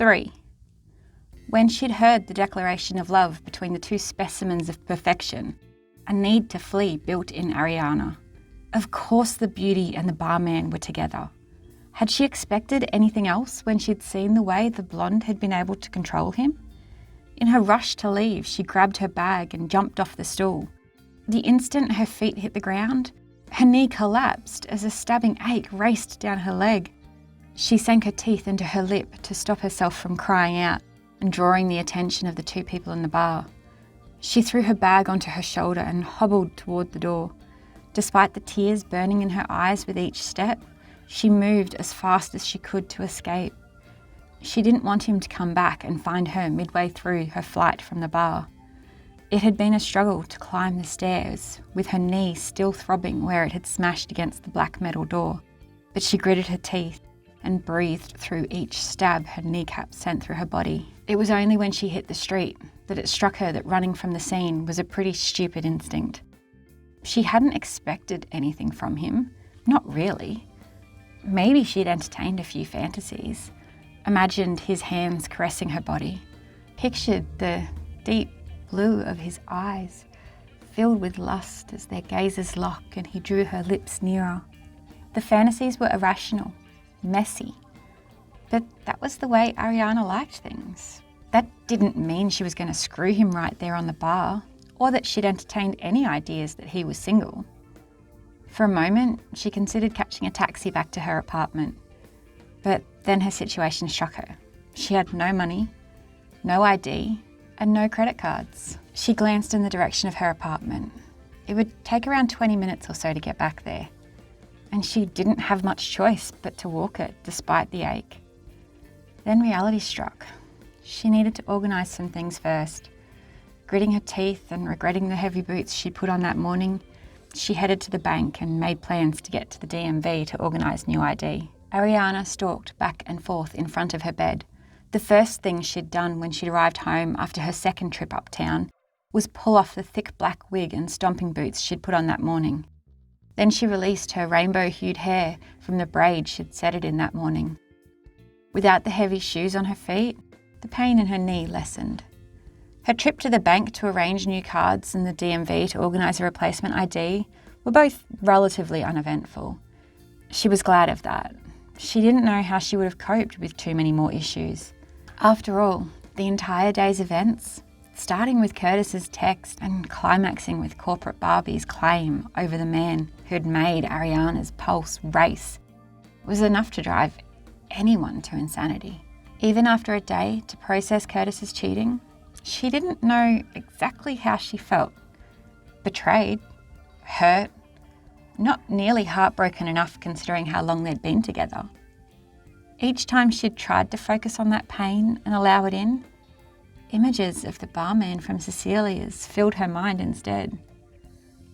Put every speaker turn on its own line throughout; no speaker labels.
3. When she'd heard the declaration of love between the two specimens of perfection, a need to flee built in Ariana. Of course the beauty and the barman were together. Had she expected anything else when she'd seen the way the blonde had been able to control him? In her rush to leave, she grabbed her bag and jumped off the stool. The instant her feet hit the ground, her knee collapsed as a stabbing ache raced down her leg. She sank her teeth into her lip to stop herself from crying out and drawing the attention of the two people in the bar. She threw her bag onto her shoulder and hobbled toward the door. Despite the tears burning in her eyes with each step, she moved as fast as she could to escape. She didn't want him to come back and find her midway through her flight from the bar. It had been a struggle to climb the stairs, with her knee still throbbing where it had smashed against the black metal door, but she gritted her teeth and breathed through each stab her kneecap sent through her body. It was only when she hit the street that it struck her that running from the scene was a pretty stupid instinct. She hadn't expected anything from him, not really. Maybe she'd entertained a few fantasies, imagined his hands caressing her body, pictured the deep blue of his eyes, filled with lust as their gazes lock and he drew her lips nearer. The fantasies were irrational, messy, but that was the way Ariana liked things. That didn't mean she was going to screw him right there on the bar, or that she'd entertained any ideas that he was single. For a moment, she considered catching a taxi back to her apartment, but then her situation shook her. She had no money, no ID, and no credit cards. She glanced in the direction of her apartment. It would take around 20 minutes or so to get back there, and she didn't have much choice but to walk it despite the ache. Then reality struck. She needed to organise some things first. Gritting her teeth and regretting the heavy boots she'd put on that morning, she headed to the bank and made plans to get to the DMV to organise new ID. Ariana stalked back and forth in front of her bed. The first thing she'd done when she'd arrived home after her second trip uptown was pull off the thick black wig and stomping boots she'd put on that morning. Then she released her rainbow-hued hair from the braid she'd set it in that morning. Without the heavy shoes on her feet, the pain in her knee lessened. Her trip to the bank to arrange new cards and the DMV to organise a replacement ID were both relatively uneventful. She was glad of that. She didn't know how she would have coped with too many more issues. After all, the entire day's events, starting with Curtis's text and climaxing with corporate Barbie's claim over the man who'd made Ariana's pulse race, was enough to drive anyone to insanity. Even after a day to process Curtis's cheating, she didn't know exactly how she felt. Betrayed, hurt, not nearly heartbroken enough considering how long they'd been together. Each time she'd tried to focus on that pain and allow it in, images of the barman from Cecilia's filled her mind instead.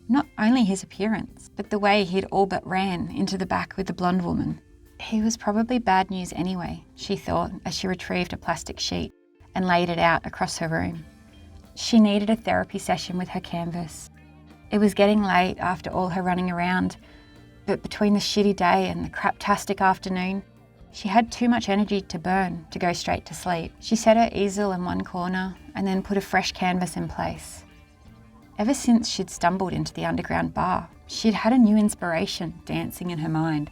Not only his appearance, but the way he'd all but ran into the back with the blonde woman. He was probably bad news anyway, she thought as she retrieved a plastic sheet and laid it out across her room. She needed a therapy session with her canvas. It was getting late after all her running around, but between the shitty day and the craptastic afternoon, she had too much energy to burn to go straight to sleep. She set her easel in one corner and then put a fresh canvas in place. Ever since she'd stumbled into the underground bar, she'd had a new inspiration dancing in her mind.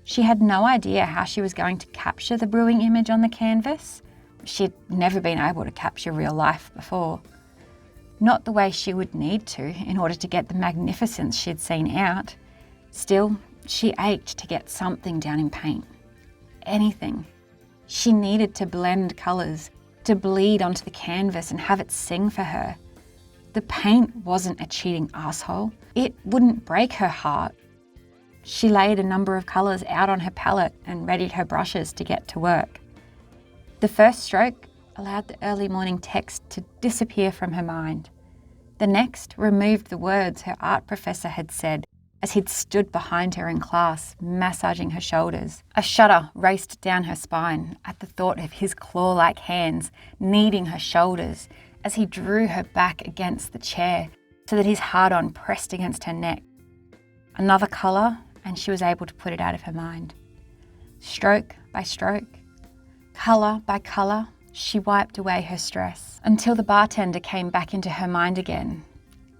She had no idea how she was going to capture the brewing image on the canvas. She'd never been able to capture real life before. Not the way she would need to in order to get the magnificence she'd seen out. Still, she ached to get something down in paint. Anything. She needed to blend colours, to bleed onto the canvas and have it sing for her. The paint wasn't a cheating asshole. It wouldn't break her heart. She laid a number of colours out on her palette and readied her brushes to get to work. The first stroke allowed the early morning text to disappear from her mind. The next removed the words her art professor had said as he'd stood behind her in class, massaging her shoulders. A shudder raced down her spine at the thought of his claw-like hands kneading her shoulders as he drew her back against the chair so that his hard-on pressed against her neck. Another colour, and she was able to put it out of her mind. Stroke by stroke, Colour by colour, she wiped away her stress until the bartender came back into her mind again.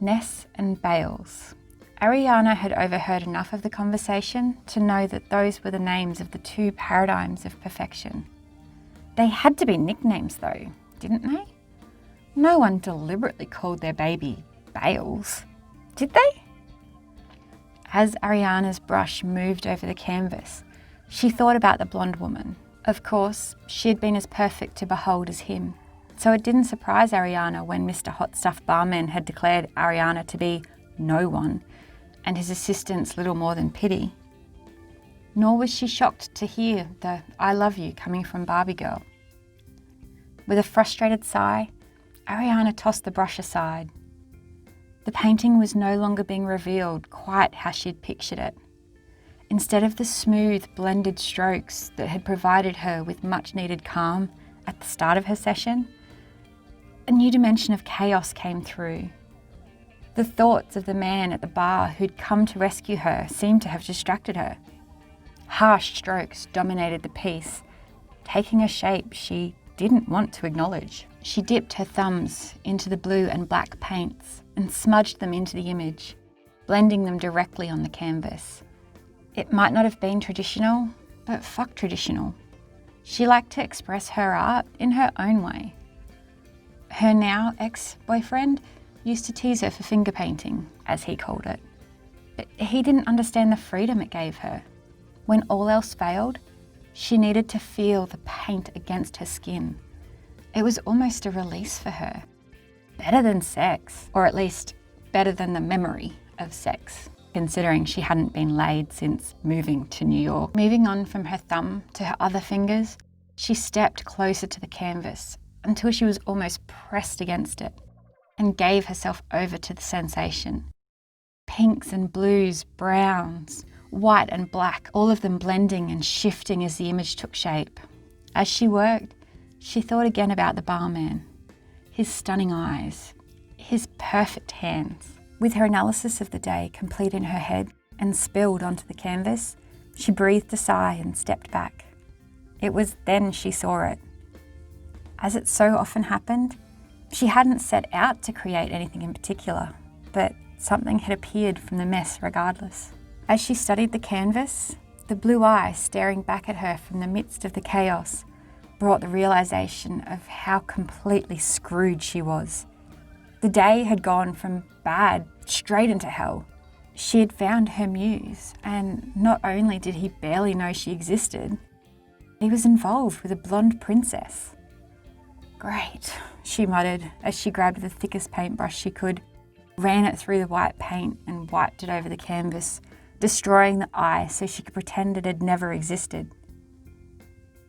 Ness and Bales. Ariana had overheard enough of the conversation to know that those were the names of the two paradigms of perfection. They had to be nicknames though, didn't they? No one deliberately called their baby Bales, did they? As Ariana's brush moved over the canvas, she thought about the blonde woman. Of course, she had been as perfect to behold as him, so it didn't surprise Ariana when Mr. Hot Stuff Barman had declared Ariana to be no one, and his assistants little more than pity. Nor was she shocked to hear the "I love you" coming from Barbie Girl. With a frustrated sigh, Ariana tossed the brush aside. The painting was no longer being revealed quite how she'd pictured it. Instead of the smooth, blended strokes that had provided her with much-needed calm at the start of her session, a new dimension of chaos came through. The thoughts of the man at the bar who'd come to rescue her seemed to have distracted her. Harsh strokes dominated the piece, taking a shape she didn't want to acknowledge. She dipped her thumbs into the blue and black paints and smudged them into the image, blending them directly on the canvas. It might not have been traditional, but fuck traditional. She liked to express her art in her own way. Her now ex-boyfriend used to tease her for finger painting, as he called it. But he didn't understand the freedom it gave her. When all else failed, she needed to feel the paint against her skin. It was almost a release for her. Better than sex, or at least better than the memory of sex, considering she hadn't been laid since moving to New York. Moving on from her thumb to her other fingers, she stepped closer to the canvas until she was almost pressed against it and gave herself over to the sensation. Pinks and blues, browns, white and black, all of them blending and shifting as the image took shape. As she worked, she thought again about the barman, his stunning eyes, his perfect hands. With her analysis of the day complete in her head and spilled onto the canvas, she breathed a sigh and stepped back. It was then she saw it. As it so often happened, she hadn't set out to create anything in particular, but something had appeared from the mess regardless. As she studied the canvas, the blue eye staring back at her from the midst of the chaos brought the realization of how completely screwed she was. The day had gone from bad straight into hell. She had found her muse, and not only did he barely know she existed, he was involved with a blonde princess. Great, she muttered as she grabbed the thickest paintbrush she could, ran it through the white paint and wiped it over the canvas, destroying the eye so she could pretend it had never existed.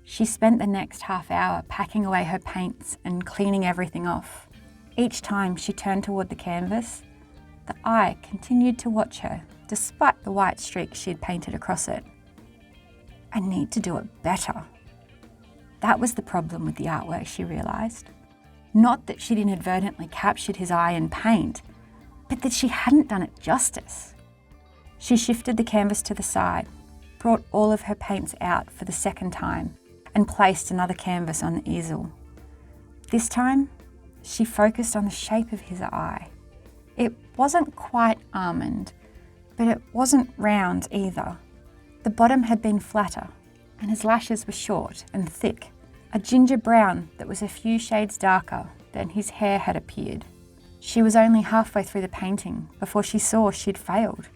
She spent the next half hour packing away her paints and cleaning everything off. Each time she turned toward the canvas, the eye continued to watch her, despite the white streak she had painted across it. I need to do it better. That was the problem with the artwork, she realised. Not that she'd inadvertently captured his eye in paint, but that she hadn't done it justice. She shifted the canvas to the side, brought all of her paints out for the second time, and placed another canvas on the easel. This time, she focused on the shape of his eye. It wasn't quite almond, but it wasn't round either. The bottom had been flatter, and his lashes were short and thick, a ginger brown that was a few shades darker than his hair had appeared. She was only halfway through the painting before she saw she'd failed.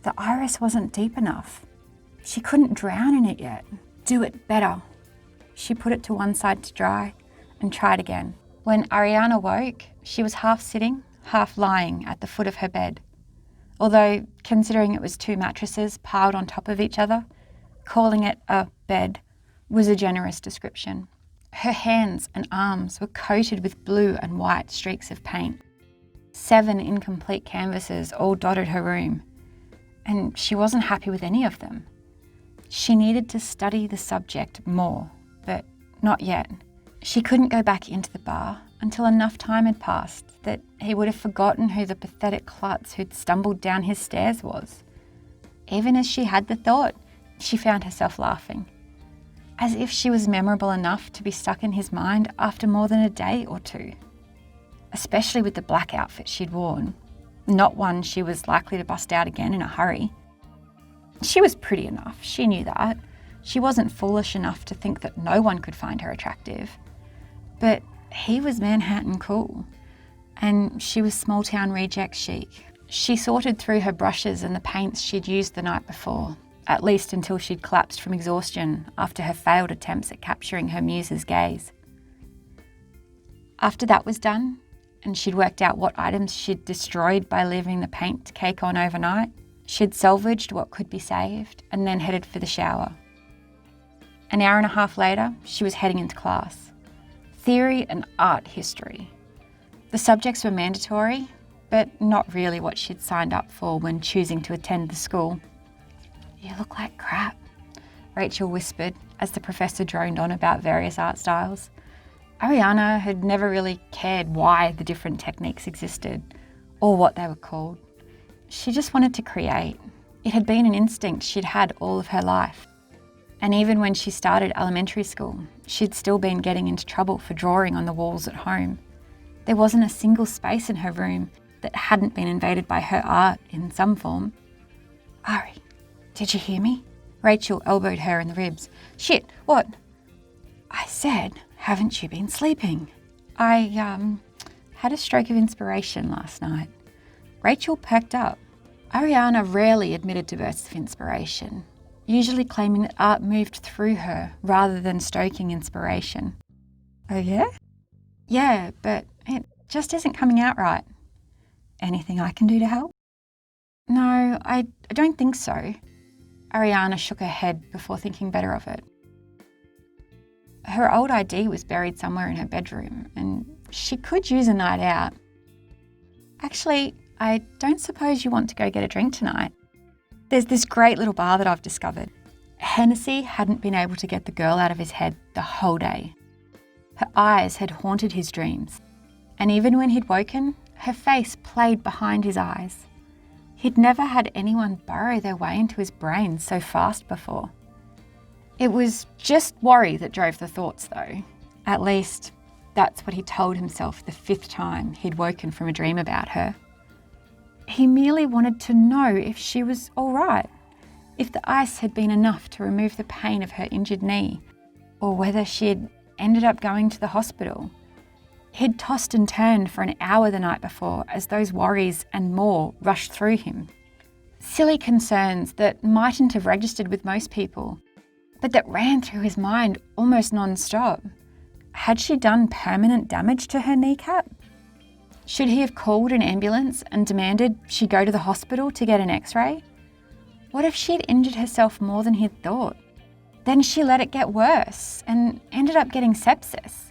The iris wasn't deep enough. She couldn't drown in it yet. Do it better. She put it to one side to dry and tried again. When Ariana woke, she was half sitting, half lying at the foot of her bed. Although, considering it was two mattresses piled on top of each other, calling it a bed was a generous description. Her hands and arms were coated with blue and white streaks of paint. 7 incomplete canvases all dotted her room, and she wasn't happy with any of them. She needed to study the subject more, but not yet. She couldn't go back into the bar until enough time had passed that he would have forgotten who the pathetic klutz who'd stumbled down his stairs was. Even as she had the thought, she found herself laughing. as if she was memorable enough to be stuck in his mind after more than a day or two. Especially with the black outfit she'd worn, not one she was likely to bust out again in a hurry. She was pretty enough, she knew that. She wasn't foolish enough to think that no one could find her attractive. But he was Manhattan cool, and she was small-town reject chic. She sorted through her brushes and the paints she'd used the night before, at least until she'd collapsed from exhaustion after her failed attempts at capturing her muse's gaze. After that was done, and she'd worked out what items she'd destroyed by leaving the paint to cake on overnight, she'd salvaged what could be saved and then headed for the shower. An hour and a half later, she was heading into class. Theory and art history. The subjects were mandatory, but not really what she'd signed up for when choosing to attend the school. "You look like crap," Rachel whispered as the professor droned on about various art styles. Ariana had never really cared why the different techniques existed or what they were called. She just wanted to create. It had been an instinct she'd had all of her life. And even when she started elementary school, she'd still been getting into trouble for drawing on the walls at home. There wasn't a single space in her room that hadn't been invaded by her art in some form. "Ari, did you hear me?" Rachel elbowed her in the ribs. "Shit, what?" "I said, haven't you been sleeping?" I had a stroke of inspiration last night." Rachel perked up. Ariana rarely admitted to bursts of inspiration, usually claiming that art moved through her rather than stoking inspiration. "Oh yeah?" "Yeah, but it just isn't coming out right." "Anything I can do to help?" "No, I don't think so." Ariana shook her head before thinking better of it. Her old ID was buried somewhere in her bedroom, and she could use a night out. "Actually, I don't suppose you want to go get a drink tonight. There's this great little bar that I've discovered." Hennessy hadn't been able to get the girl out of his head the whole day. Her eyes had haunted his dreams, and even when he'd woken, her face played behind his eyes. He'd never had anyone burrow their way into his brain so fast before. It was just worry that drove the thoughts, though. At least, that's what he told himself the 5th time he'd woken from a dream about her. He merely wanted to know if she was all right, if the ice had been enough to remove the pain of her injured knee, or whether she'd ended up going to the hospital. He'd tossed and turned for an hour the night before as those worries and more rushed through him. Silly concerns that mightn't have registered with most people, but that ran through his mind almost non-stop. Had she done permanent damage to her kneecap? Should he have called an ambulance and demanded she go to the hospital to get an x-ray? What if she'd injured herself more than he'd thought? Then she let it get worse and ended up getting sepsis.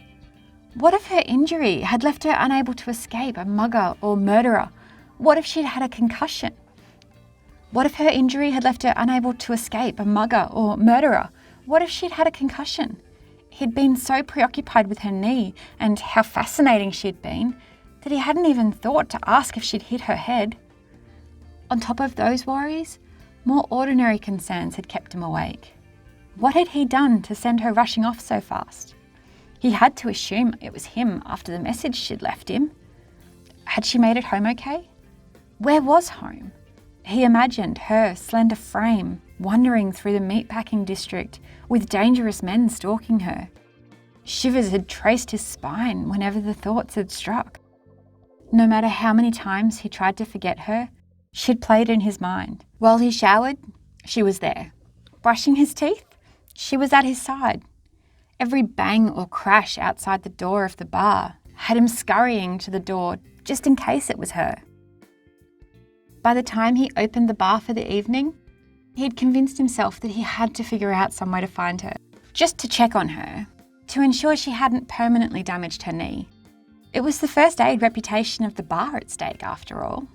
What if her injury had left her unable to escape a mugger or murderer? What if she'd had a concussion? What if her injury had left her unable to escape a mugger or murderer? What if she'd had a concussion? He'd been so preoccupied with her knee and how fascinating she'd been that he hadn't even thought to ask if she'd hit her head. On top of those worries, more ordinary concerns had kept him awake. What had he done to send her rushing off so fast? He had to assume it was him after the message she'd left him. Had she made it home okay? Where was home? He imagined her slender frame wandering through the meatpacking district with dangerous men stalking her. Shivers had traced his spine whenever the thoughts had struck. No matter how many times he tried to forget her, she'd played in his mind. While he showered, she was there. Brushing his teeth, she was at his side. Every bang or crash outside the door of the bar had him scurrying to the door just in case it was her. By the time he opened the bar for the evening, he'd convinced himself that he had to figure out some way to find her, just to check on her, to ensure she hadn't permanently damaged her knee. It was the first aid reputation of the bar at stake, after all.